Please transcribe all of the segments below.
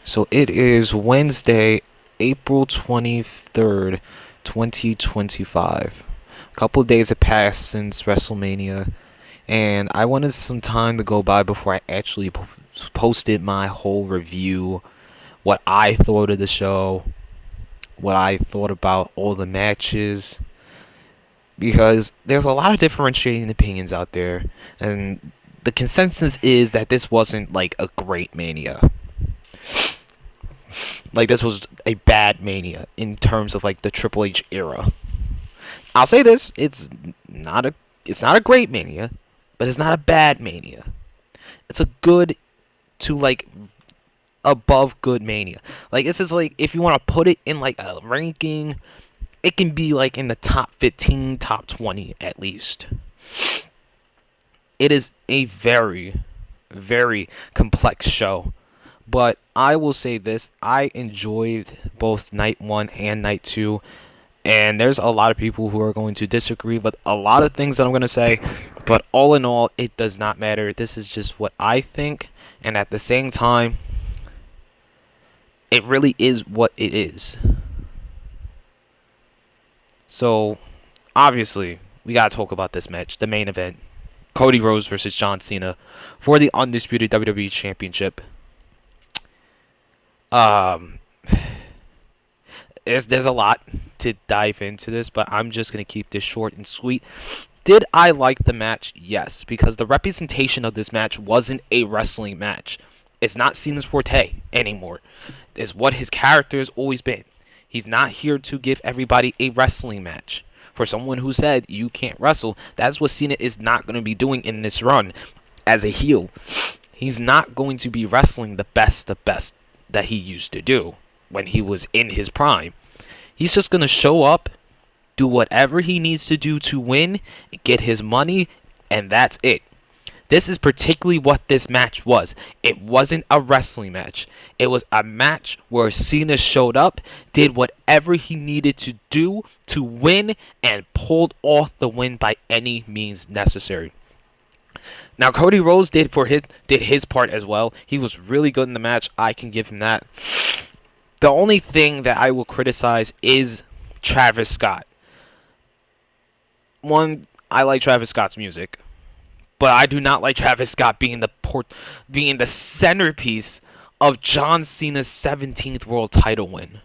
So it is Wednesday, April 23rd, 2025. A couple of days have passed since WrestleMania, and I wanted some time to go by before I actually posted my whole review, what I thought of the show, what I thought about all the matches, because there's a lot of differentiating opinions out there, and the consensus is that this wasn't like a great Mania. Like, this was a bad Mania in terms of like the Triple H era. I'll say this: it's not a great Mania, but it's not a bad Mania. It's a good to like above good Mania. Like, this is like, if you want to put it in like a ranking, it can be like in the top 15, top 20 at least. It is a very, very complex show. But I will say this: I enjoyed both night one and night two. And there's a lot of people who are going to disagree with a lot of things that I'm going to say. But all in all, it does not matter. This is just what I think. And at the same time, it really is what it is. So, obviously, we got to talk about this match, the main event. Cody Rhodes versus John Cena for the Undisputed WWE Championship. Um, there's a lot to dive into this, but I'm just going to keep this short and sweet. Did I like the match? Yes, because the representation of this match wasn't a wrestling match. It's not Cena's forte anymore. It's what his character has always been. He's not here to give everybody a wrestling match. For someone who said you can't wrestle, that's what Cena is not going to be doing in this run as a heel. He's not going to be wrestling the best that he used to do when he was in his prime. He's just going to show up, do whatever he needs to do to win, get his money, and that's it. This is particularly what this match was. It wasn't a wrestling match. It was a match where Cena showed up, did whatever he needed to do to win, and pulled off the win by any means necessary. Now, Cody Rhodes did his part as well. He was really good in the match. I can give him that. The only thing that I will criticize is Travis Scott. One, I like Travis Scott's music, but I do not like Travis Scott being the centerpiece of John Cena's 17th world title win.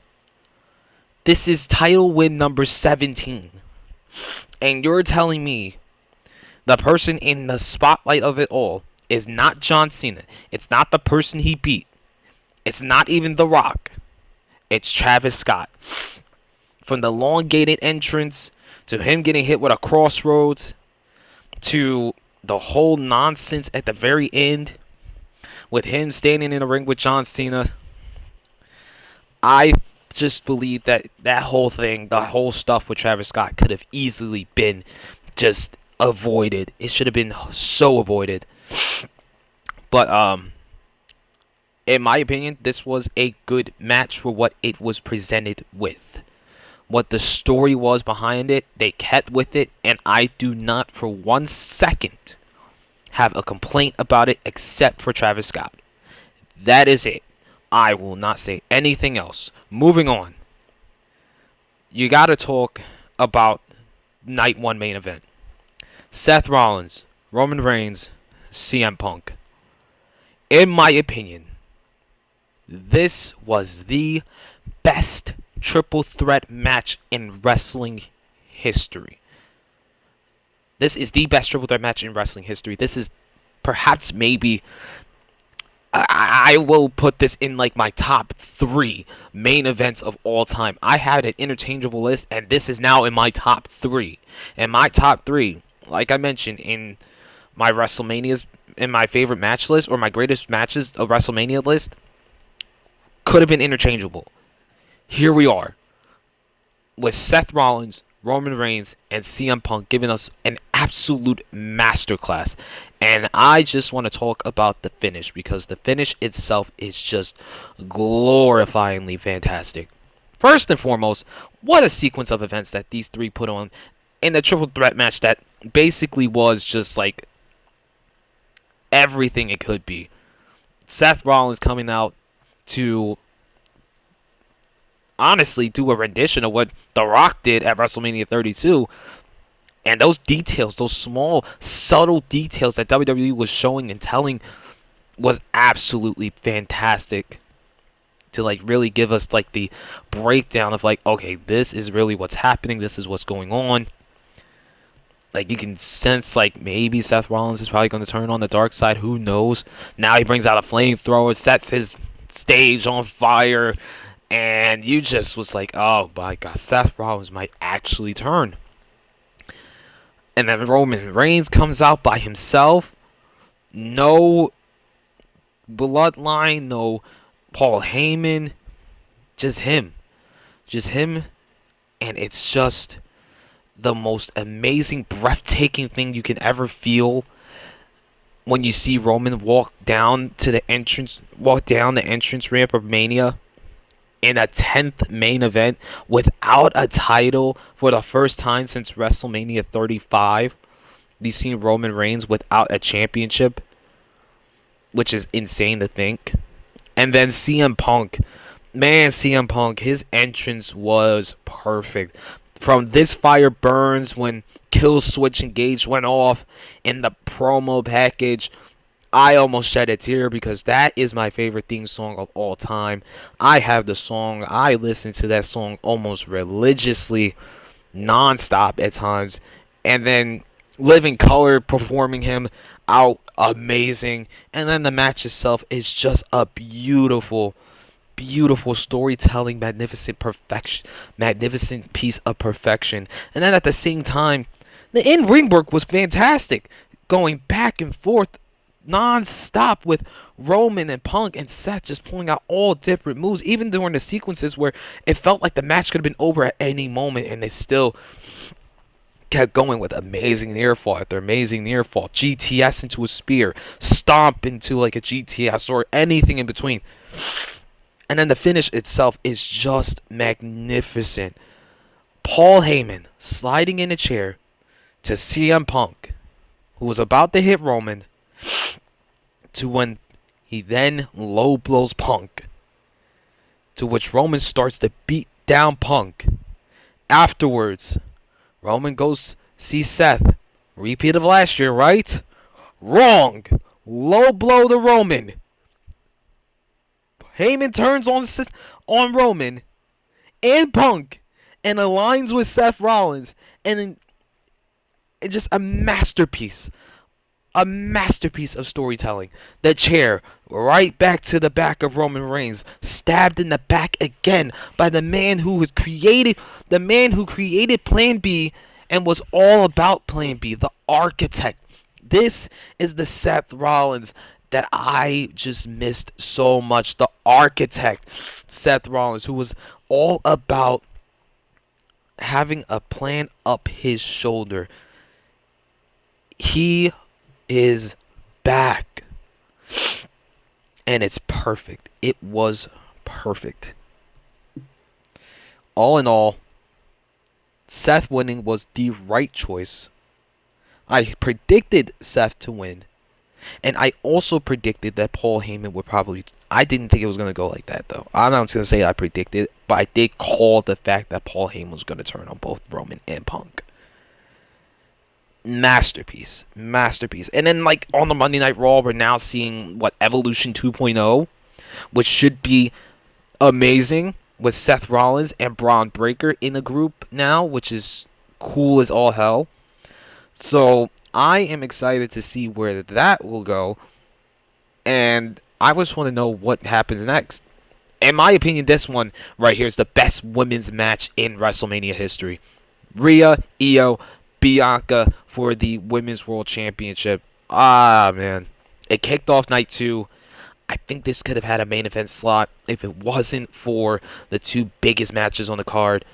This is title win number 17. And you're telling me the person in the spotlight of it all is not John Cena. It's not the person he beat. It's not even The Rock. It's Travis Scott. From the elongated entrance, to him getting hit with a crossroads, to the whole nonsense at the very end, with him standing in the ring with John Cena, I just believe that whole thing, the whole stuff with Travis Scott could have easily been just avoided. It should have been so avoided. But in my opinion, this was a good match for what it was presented with. What the story was behind it, they kept with it, and I do not for 1 second have a complaint about it except for Travis Scott. That is it. I will not say anything else. Moving on. You got to talk about night one main event. Seth Rollins, Roman Reigns, CM Punk. In my opinion, this was the best triple threat match in wrestling history. This is the best triple threat match in wrestling history. This is perhaps maybe, I will put this in like my top 3 main events of all time. I had an interchangeable list, and this is now in my top 3. And my top 3, like I mentioned in my WrestleManias, in my favorite match list, or my greatest matches of WrestleMania list, could have been interchangeable. Here we are, with Seth Rollins, Roman Reigns, and CM Punk giving us an absolute masterclass. And I just want to talk about the finish, because the finish itself is just glorifyingly fantastic. First and foremost, what a sequence of events that these three put on in the triple threat match that basically was just like everything it could be. Seth Rollins coming out to honestly do a rendition of what The Rock did at WrestleMania 32. And those details, those small, subtle details that WWE was showing and telling was absolutely fantastic to like really give us like the breakdown of like, okay, this is really what's happening, this is what's going on. Like you can sense like maybe Seth Rollins is probably going to turn on the dark side, who knows. Now he brings out a flamethrower, sets his stage on fire, and you just was like, oh my god, Seth Rollins might actually turn. And then Roman Reigns comes out by himself. No bloodline, no Paul Heyman. Just him. Just him. And it's just the most amazing, breathtaking thing you can ever feel when you see Roman walk down the entrance ramp of Mania in a 10th main event without a title for the first time since WrestleMania 35. We've seen Roman Reigns without a championship, which is insane to think. And then CM Punk. Man, CM Punk, his entrance was perfect. From This Fire Burns, when Kill Switch Engage went off in the promo package, I almost shed a tear because that is my favorite theme song of all time. I have the song. I listen to that song almost religiously, non-stop at times. And then Living Color performing him out, amazing. And then the match itself is just a beautiful storytelling, magnificent piece of perfection. And then at the same time, the in-ring work was fantastic, going back and forth non-stop with Roman and Punk and Seth just pulling out all different moves, even during the sequences where it felt like the match could have been over at any moment, and they still kept going with amazing near fall after amazing near fall, GTS into a spear, stomp into like a GTS, or anything in between. And then the finish itself is just magnificent. Paul Heyman sliding in a chair to CM Punk, who was about to hit Roman, to when he then low blows Punk, to which Roman starts to beat down Punk. Afterwards, Roman goes see Seth. Repeat of last year, right? Wrong. Low blow to Roman. Heyman turns on Roman and Punk and aligns with Seth Rollins, and it's just a masterpiece. A masterpiece of storytelling. The chair right back to the back of Roman Reigns, stabbed in the back again by the man who created Plan B and was all about Plan B, the architect. This is the Seth Rollins that I just missed so much. The architect, Seth Rollins, who was all about having a plan up his shoulder. He is back, and it's perfect. It was perfect. All in all, Seth winning was the right choice. I predicted Seth to win, and I also predicted that Paul Heyman would probably... I didn't think it was going to go like that, though. I'm not going to say I predicted, but I did call the fact that Paul Heyman was going to turn on both Roman and Punk. Masterpiece. And then like on the Monday Night Raw, we're now seeing Evolution 2.0, which should be amazing, with Seth Rollins and Braun Breaker in a group now, which is cool as all hell. So I am excited to see where that will go, and I just want to know what happens next. In my opinion, this one right here is the best women's match in WrestleMania history. Rhea, Io, Bianca for the Women's World Championship. Man. It kicked off night 2. I think this could have had a main event slot if it wasn't for the two biggest matches on the card.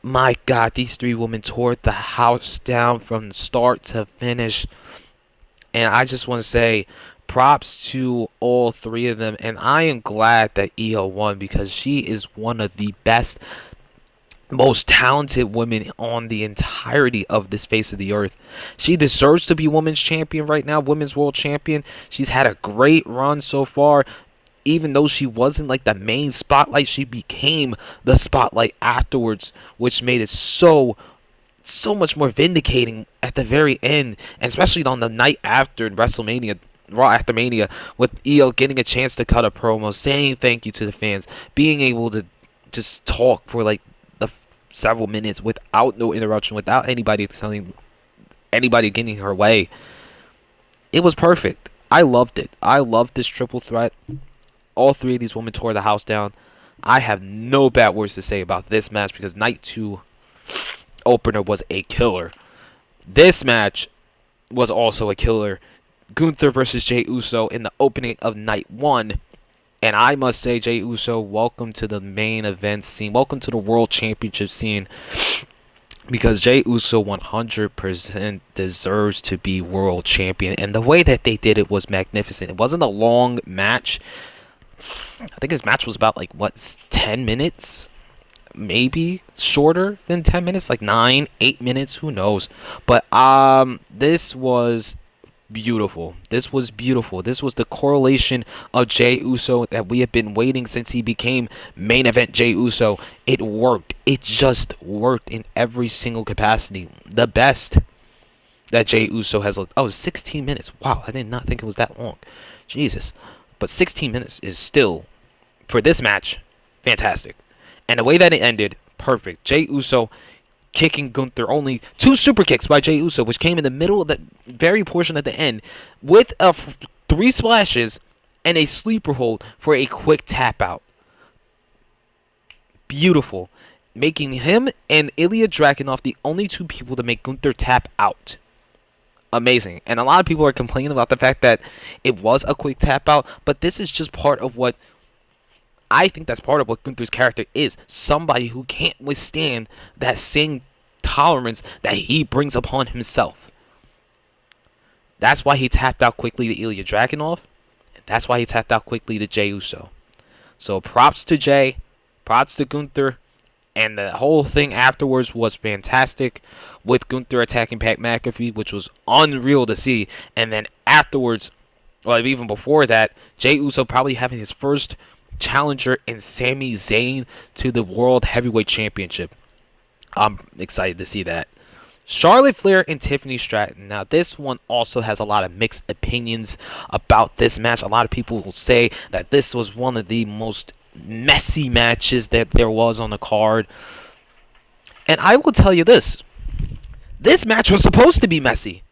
My God, these three women tore the house down from start to finish. And I just want to say props to all three of them. And I am glad that Io won, because she is one of the best, most talented women on the entirety of this face of the earth. She deserves to be women's champion right now, women's world champion. She's had a great run so far. even though she wasn't like the main spotlight, she became the spotlight afterwards, which made it so much more vindicating at the very end, and especially on the night after WrestleMania, Raw after Mania, with Io getting a chance to cut a promo, saying thank you to the fans, being able to just talk for like the several minutes without no interruption, without anybody telling anybody getting her way. It was perfect. I loved it. I loved this triple threat. All three of these women tore the house down. I have no bad words to say about this match because night 2 opener was a killer. This match was also a killer. Gunther versus Jey Uso in the opening of night 1. And I must say, Jey Uso, welcome to the main event scene. Welcome to the World Championship scene. Because Jey Uso 100% deserves to be world champion. And the way that they did it was magnificent. It wasn't a long match. I think his match was about, 10 minutes? Maybe shorter than 10 minutes? 9, 8 minutes? Who knows? But this was beautiful. This was beautiful. This was the correlation of Jey Uso that we have been waiting since he became main event Jey Uso. It worked. It just worked in every single capacity. The best that Jey Uso has looked. Oh, 16 minutes. Wow, I did not think it was that long. Jesus. But 16 minutes is still, for this match, fantastic. And the way that it ended, perfect. Jey Uso kicking Gunther, only 2 super kicks by Jey Uso, which came in the middle of that very portion at the end, with 3 splashes and a sleeper hold for a quick tap out. Beautiful. Making him and Ilya Dragunov the only 2 people to make Gunther tap out. Amazing. And a lot of people are complaining about the fact that it was a quick tap out, but this is just part of what I think that's part of what Gunther's character is. Somebody who can't withstand that same tolerance that he brings upon himself. That's why he tapped out quickly to Ilya Dragunov. That's why he tapped out quickly to Jey Uso. So props to Jey. Props to Gunther. And the whole thing afterwards was fantastic. With Gunther attacking Pat McAfee, which was unreal to see. And then afterwards, well, even before that, Jey Uso probably having his first challenger in Sami Zayn to the World Heavyweight Championship. I'm excited to see that. Charlotte Flair and Tiffany Stratton. Now, this one also has a lot of mixed opinions about this match. A lot of people will say that this was one of the most messy matches that there was on the card. And I will tell you this. This match was supposed to be messy.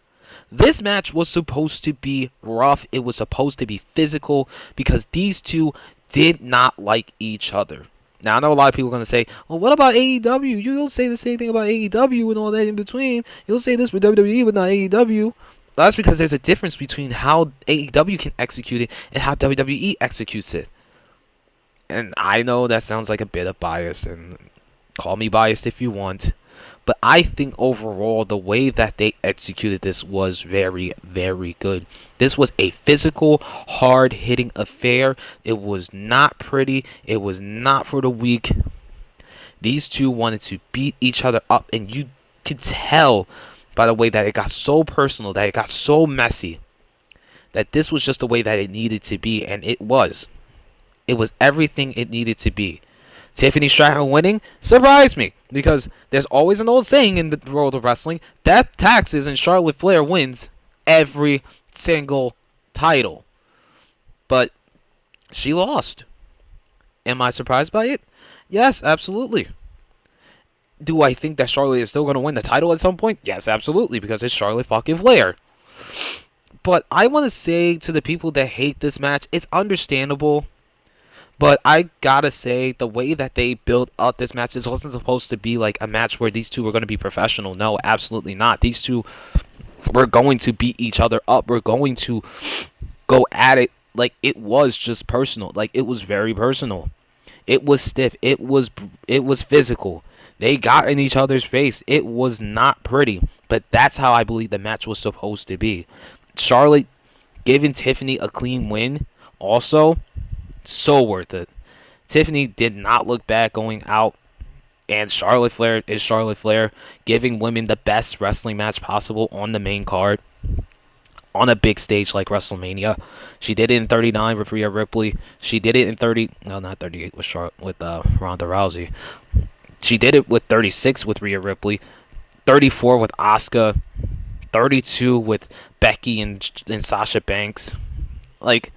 This match was supposed to be rough. It was supposed to be physical because these two did not like each other. Now, I know a lot of people are going to say, well, what about AEW? You don't say the same thing about AEW and all that in between. You'll say this with WWE, but not AEW. That's because there's a difference between how AEW can execute it and how WWE executes it. And I know that sounds like a bit of bias, and call me biased if you want. But I think overall, the way that they executed this was very, very good. This was a physical, hard-hitting affair. It was not pretty. It was not for the weak. These two wanted to beat each other up, and you could tell by the way that it got so personal, that it got so messy, that this was just the way that it needed to be, and it was. It was everything it needed to be. Tiffany Stratton winning surprised me because there's always an old saying in the world of wrestling: death, taxes, and Charlotte Flair wins every single title. But she lost. Am I surprised by it? Yes, absolutely. Do I think that Charlotte is still going to win the title at some point? Yes, absolutely, because it's Charlotte fucking Flair. But I want to say to the people that hate this match, it's understandable. But I gotta say, the way that they built up this match, this wasn't supposed to be like a match where these two were going to be professional. No, absolutely not. These two were going to beat each other up. We're going to go at it like it was just personal. Like, it was very personal. It was stiff. It was physical. They got in each other's face. It was not pretty. But that's how I believe the match was supposed to be. Charlotte giving Tiffany a clean win also, so worth it. Tiffany did not look bad going out. And Charlotte Flair is Charlotte Flair, giving women the best wrestling match possible on the main card. on a big stage like WrestleMania. She did it in 39 with Rhea Ripley. She did it in 30, no, not 38 with Ronda Rousey. She did it with 36 with Rhea Ripley, 34 with Asuka, 32 with Becky and Sasha Banks. Like,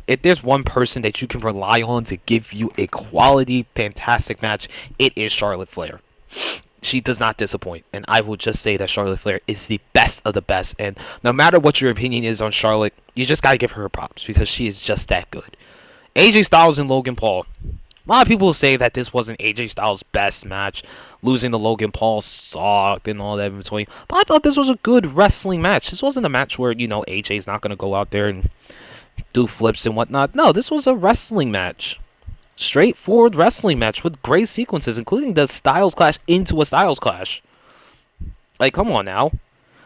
if there's one person that you can rely on to give you a quality, fantastic match, it is Charlotte Flair. She does not disappoint, and I will just say that Charlotte Flair is the best of the best. And no matter what your opinion is on Charlotte, you just gotta give her props because she is just that good. AJ Styles and Logan Paul. A lot of people say that this wasn't AJ Styles' best match. Losing to Logan Paul sucked and all that in between. But I thought this was a good wrestling match. This wasn't a match where, AJ's not going to go out there and do flips and whatnot. No, this was a wrestling match. Straightforward wrestling match with great sequences, including the Styles Clash into a Styles Clash. Like, come on now.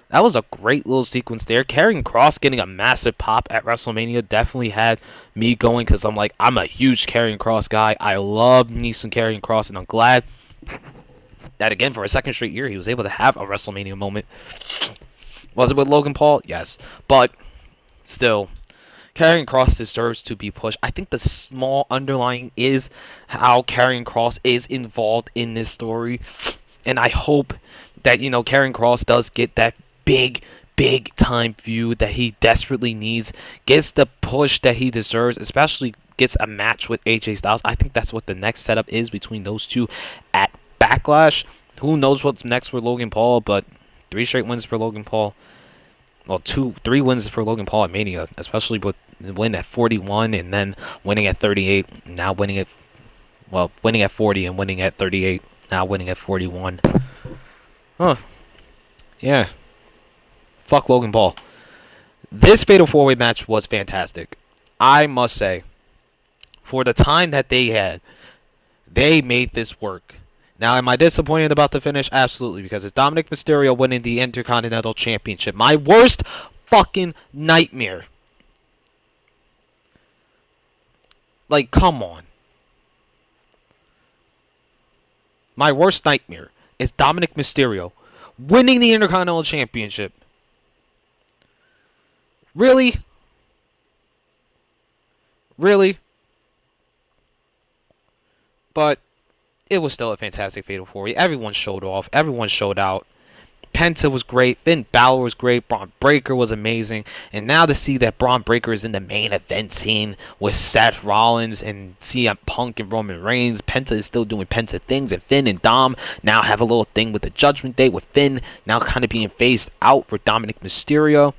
That was a great little sequence there. Karrion Kross getting a massive pop at WrestleMania definitely had me going because I'm a huge Karrion Kross guy. I love me some Karrion Kross, and I'm glad that, again, for a second straight year, he was able to have a WrestleMania moment. Was it with Logan Paul? Yes. But still, Karrion Kross deserves to be pushed. I think the small underlying is how Karrion Kross is involved in this story. And I hope that, Karrion Kross does get that big time feud that he desperately needs, gets the push that he deserves, especially gets a match with AJ Styles. I think that's what the next setup is between those two at Backlash. Who knows what's next for Logan Paul, but 3 straight wins for Logan Paul. Well, 3 wins for Logan Paul at Mania, especially with the win at 41 and then winning at 38, now winning at 40 and winning at 38, now winning at 41. Huh. Yeah. Fuck Logan Paul. This Fatal 4-Way match was fantastic. I must say, for the time that they had, they made this work. Now, am I disappointed about the finish? Absolutely, because it's Dominic Mysterio winning the Intercontinental Championship. My worst fucking nightmare. Like, come on. My worst nightmare is Dominic Mysterio winning the Intercontinental Championship. Really? Really? But it was still a fantastic Fatal 4-Way. Everyone showed off. Everyone showed out. Penta was great. Finn Balor was great. Braun Breaker was amazing. And now to see that Braun Breaker is in the main event scene with Seth Rollins and CM Punk and Roman Reigns. Penta is still doing Penta things. And Finn and Dom now have a little thing with the Judgment Day with Finn now kind of being phased out for Dominic Mysterio.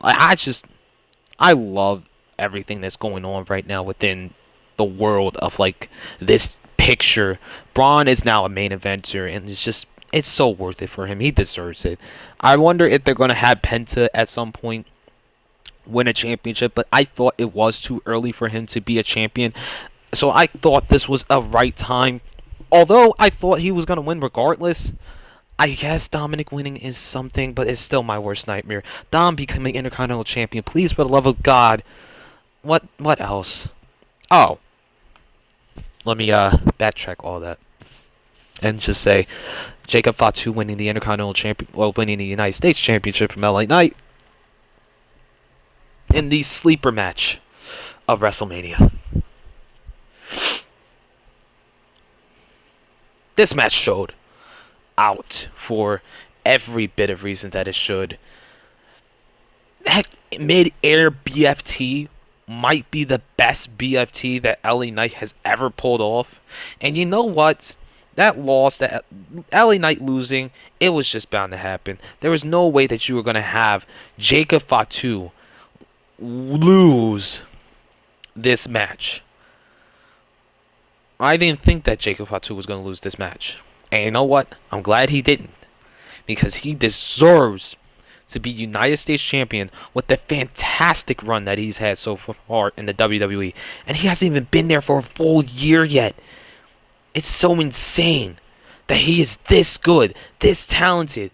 I love everything that's going on right now within the world of, like, this picture. Braun is now a main eventer, and it's so worth it for him. He deserves it. I wonder if they're going to have Penta at some point win a championship, but I thought it was too early for him to be a champion. So I thought this was a right time. Although I thought he was going to win regardless, I guess Dominic winning is something, but it's still my worst nightmare. Dom becoming Intercontinental Champion. Please, for the love of God. What else? Oh. Let me backtrack all that. And just say Jacob Fatu winning the Intercontinental Champion, winning the United States Championship from LA Knight in the sleeper match of WrestleMania. This match showed out for every bit of reason that it should. That mid-air BFT might be the best BFT that LA Knight has ever pulled off. And you know what? That loss, that LA Knight losing, it was just bound to happen. There was no way that you were going to have Jacob Fatu lose this match. I didn't think that Jacob Fatu was going to lose this match. And you know what? I'm glad he didn't. Because he deserves to be United States Champion with the fantastic run that he's had so far in the WWE. And he hasn't even been there for a full year yet. It's so insane that he is this good, this talented,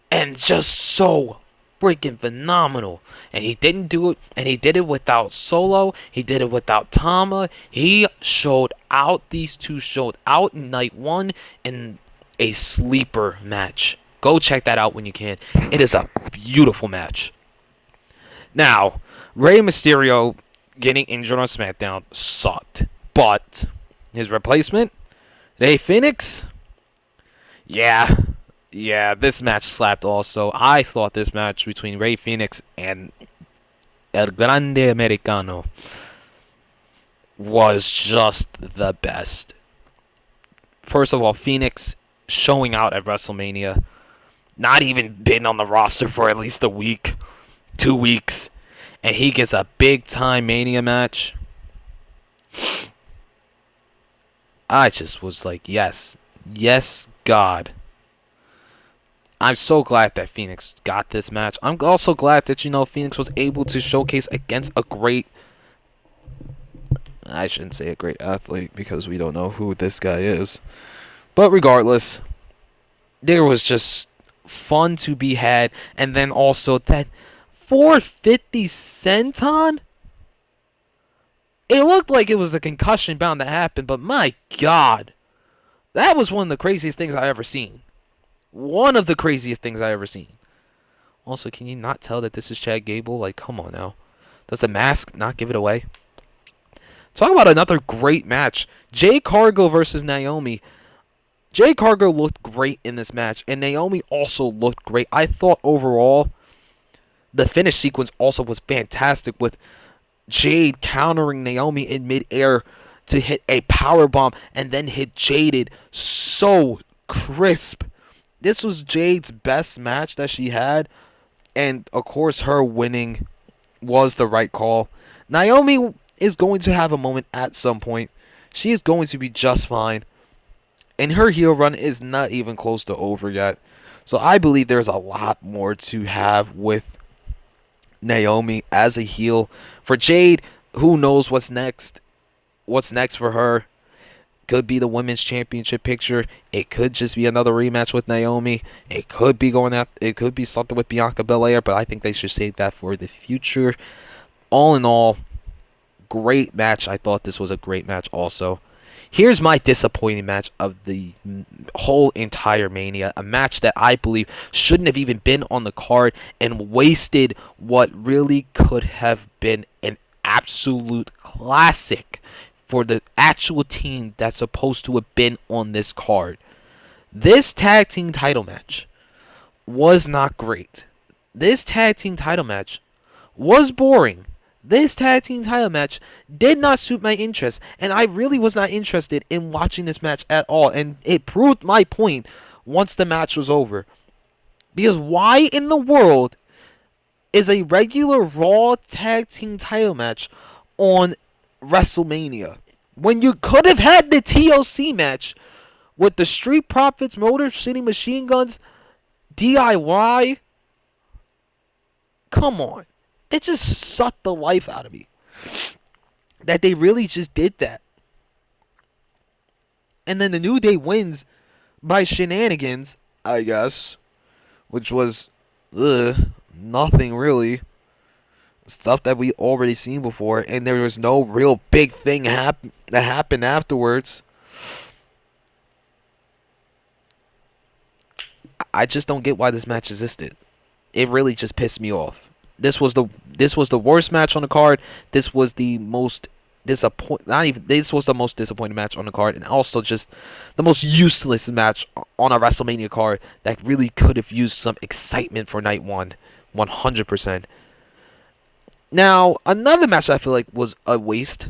and just so freaking phenomenal. And he didn't do it, and he did it without Solo. He did it without Tama. He showed out. These two showed out in night 1 in a sleeper match. Go check that out when you can. It is a beautiful match. Now, Rey Mysterio getting injured on SmackDown sucked. But his replacement, Rey Fenix, yeah, this match slapped also. I thought this match between Rey Fenix and El Grande Americano was just the best. First of all, Phoenix showing out at WrestleMania, not even been on the roster for at least a week, 2 weeks, and he gets a big time Mania match. I just was like, yes, God. I'm so glad that Phoenix got this match. I'm also glad that, Phoenix was able to showcase against a great, I shouldn't say a great athlete because we don't know who this guy is. But regardless, there was just fun to be had. And then also that 450 senton, it looked like it was a concussion bound to happen, but my God, that was one of the craziest things I ever seen. One of the craziest things I ever seen. Also, can you not tell that this is Chad Gable? Like, come on now. Does the mask not give it away? Talk about another great match. Jade Cargill versus Naomi. Jade Cargill looked great in this match, and Naomi also looked great. I thought overall, the finish sequence also was fantastic with Jade countering Naomi in midair to hit a powerbomb and then hit Jaded so crisp. This was Jade's best match that she had, and of course her winning was the right call. Naomi is going to have a moment at some point. She is going to be just fine, and her heel run is not even close to over yet. So I believe there's a lot more to have with Naomi as a heel. For Jade, who knows what's next? What's next for her? Could be the women's championship picture. It could just be another rematch with Naomi. It could be it could be something with Bianca Belair, but I think they should save that for the future. All in all, great match. I thought this was a great match also. Here's my disappointing match of the whole entire Mania. A match that I believe shouldn't have even been on the card and wasted what really could have been an absolute classic for the actual team that's supposed to have been on this card. This tag team title match was not great. This tag team title match was boring. This tag team title match did not suit my interest, and I really was not interested in watching this match at all, and it proved my point once the match was over. Because why in the world is a regular Raw tag team title match on WrestleMania when you could have had the TLC match with the Street Profits, Motor City Machine Guns, DIY? Come on. It just sucked the life out of me that they really just did that. And then the New Day wins by shenanigans, I guess, which was nothing really. Stuff that we already seen before, and there was no real big thing that happened afterwards. I just don't get why this match existed. It really just pissed me off. This was the worst match on the card. This was the most this was the most disappointing match on the card, and also just the most useless match on a WrestleMania card that really could have used some excitement for night one, 100%. Now, another match I feel like was a waste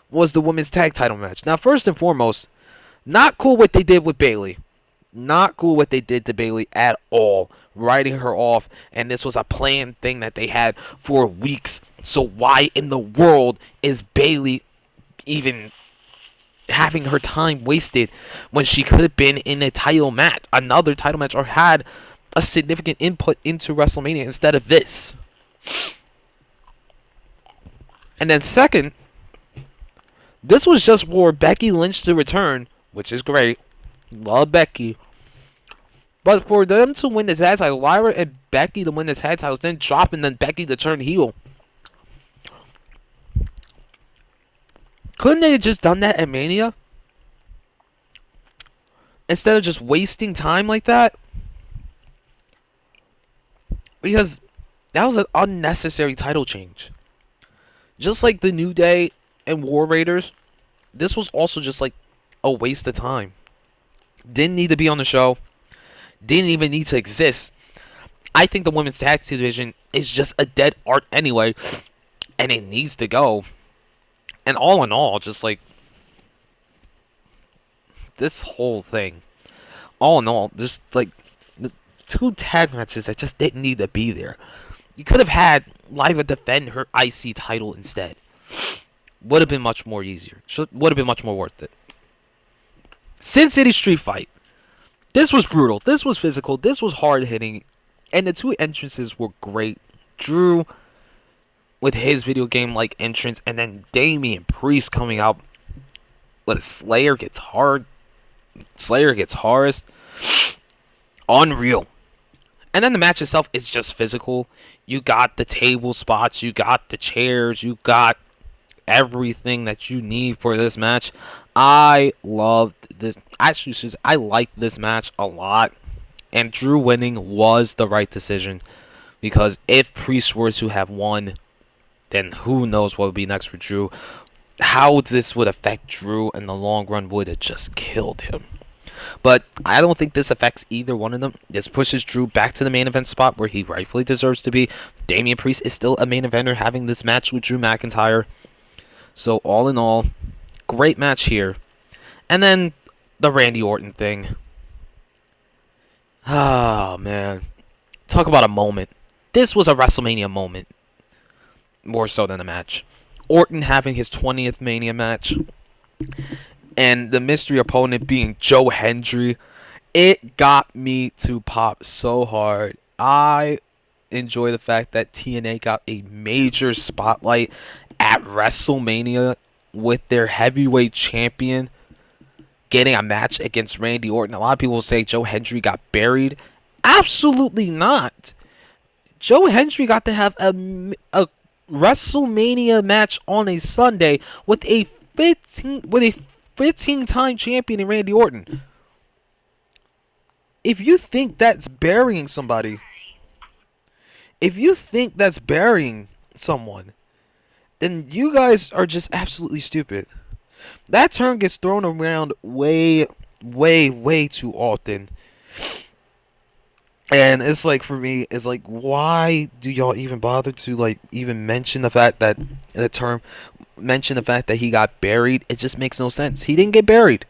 was the women's tag title match. Now, first and foremost, not cool what they did with Bayley. Not cool what they did to Bayley at all. Writing her off, and this was a planned thing that they had for weeks. So why in the world is Bayley even having her time wasted when she could have been in a title match, another title match, or had a significant input into WrestleMania instead of this? And then second, this was just for Becky Lynch to return, which is great. Love Becky. But for them to win the tag title, Lyra and Becky to win the tag titles, then drop and then Becky to turn heel. Couldn't they have just done that at Mania? Instead of just wasting time like that? because that was an unnecessary title change. Just like the New Day and War Raiders, this was also just like a waste of time. Didn't need to be on the show. Didn't even need to exist. I think the women's tag team division is just a dead art anyway, and it needs to go. And all in all, just like this whole thing, all in all, just like the two tag matches that just didn't need to be there. You could have had Liva defend her IC title instead. Would have been much more easier. Would have been much more worth it. Sin City Street Fight. This was brutal. This was physical. This was hard hitting. And the two entrances were great. Drew with his video game like entrance, and then Damian Priest coming out with a Slayer guitarist. Unreal. And then the match itself is just physical. You got the table spots, you got the chairs, you got everything that you need for this match. I loved this. Actually, I liked this match a lot. And Drew winning was the right decision. Because if Priest were to have won, then who knows what would be next for Drew. How this would affect Drew in the long run would have just killed him. But I don't think this affects either one of them. This pushes Drew back to the main event spot where he rightfully deserves to be. Damian Priest is still a main eventer having this match with Drew McIntyre. So all in all, great match here. And then the Randy Orton thing. Oh, man. Talk about a moment. This was a WrestleMania moment. More so than a match. Orton having his 20th Mania match. And the mystery opponent being Joe Hendry. It got me to pop so hard. I enjoy the fact that TNA got a major spotlight at WrestleMania with their heavyweight champion getting a match against Randy Orton. A lot of people say Joe Hendry got buried. Absolutely not. Joe Hendry got to have a WrestleMania match on a Sunday with a 15-time champion in Randy Orton. If you think that's burying somebody, someone, then you guys are just absolutely stupid. That term gets thrown around way too often. And it's like, for me, it's like, why do y'all even bother to like even mention the fact that mention the fact that he got buried? It just makes no sense. He didn't get buried.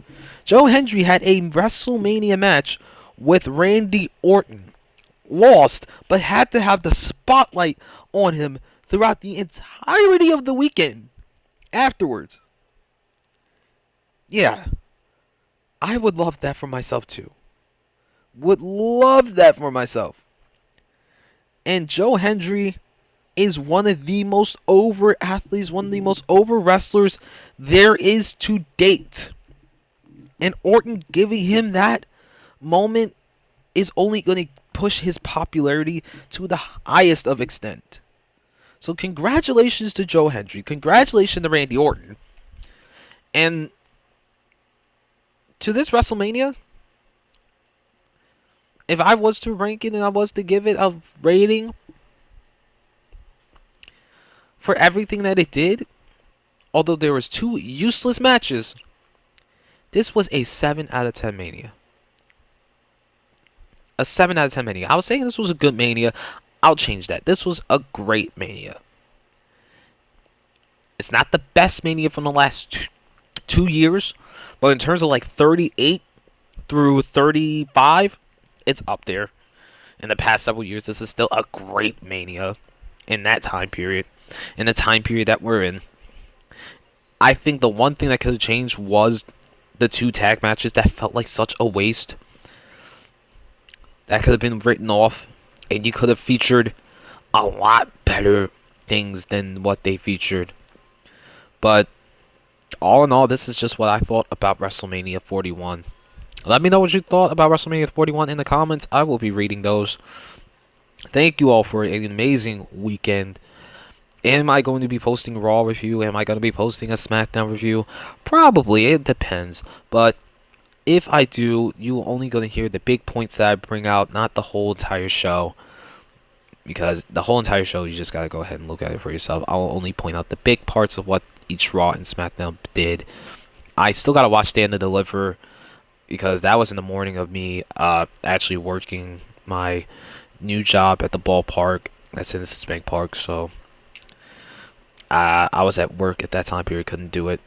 Joe Hendry had a WrestleMania match with Randy Orton. Lost, but had to have the spotlight on him throughout the entirety of the weekend afterwards. Yeah. I would love that for myself too. Would love that for myself. And Joe Hendry is one of the most over athletes, one of the most over wrestlers there is to date. And Orton giving him that moment is only going to push his popularity to the highest of extent. So congratulations to Joe Hendry. Congratulations to Randy Orton. And to this WrestleMania, if I was to rank it and I was to give it a rating for everything that it did, although there was 2 useless matches, this was a 7 out of 10 Mania. A 7 out of 10 Mania. I was saying this was a good Mania. I'll change that. This was a great Mania. It's not the best Mania from the last 2 years, but in terms of like 38 through 35, it's up there. In the past several years, this is still a great Mania in that time period. In the time period that we're in. I think the one thing that could have changed was the 2 tag matches that felt like such a waste. That could have been written off, and you could have featured a lot better things than what they featured. But all in all, this is just what I thought about WrestleMania 41. Let me know what you thought about WrestleMania 41 in the comments. I will be reading those. Thank you all for an amazing weekend. Am I going to be posting a Raw review? Am I going to be posting a SmackDown review? Probably. It depends. But if I do, you're only going to hear the big points that I bring out, not the whole entire show. because the whole entire show, you just gotta go ahead and look at it for yourself. I'll only point out the big parts of what each Raw and SmackDown did. I still gotta watch Stand and Deliver because that was in the morning of me actually working my new job at the ballpark at Citizens Bank Park. So I was at work at that time period, couldn't do it,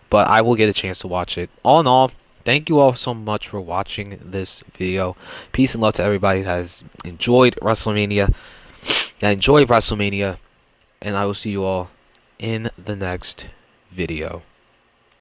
but I will get a chance to watch it. All in all, thank you all so much for watching this video. Peace and love to everybody that has enjoyed WrestleMania, and I will see you all in the next video.